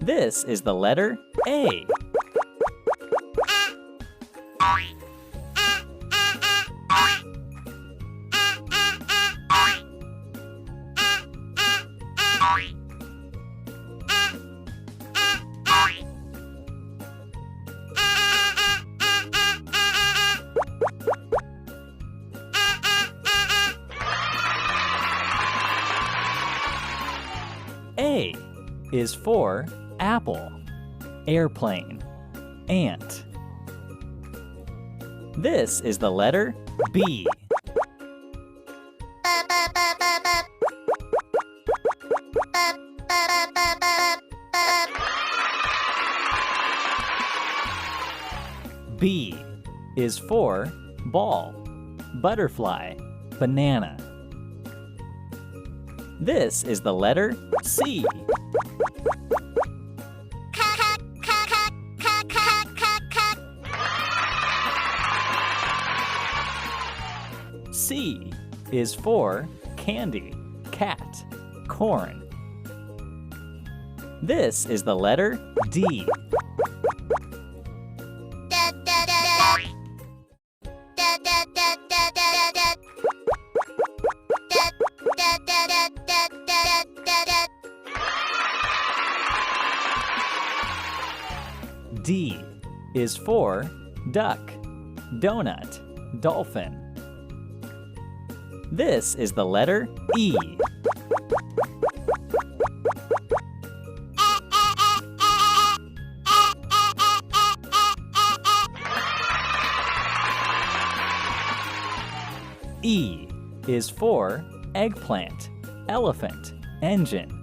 This is the letter A. A is for apple, airplane, ant. This is the letter B. B is for ball, butterfly, banana. This is the letter C. C is for candy, cat, corn. This is the letter D. D is for duck, donut, dolphin. This is the letter E. E is for eggplant, elephant, engine.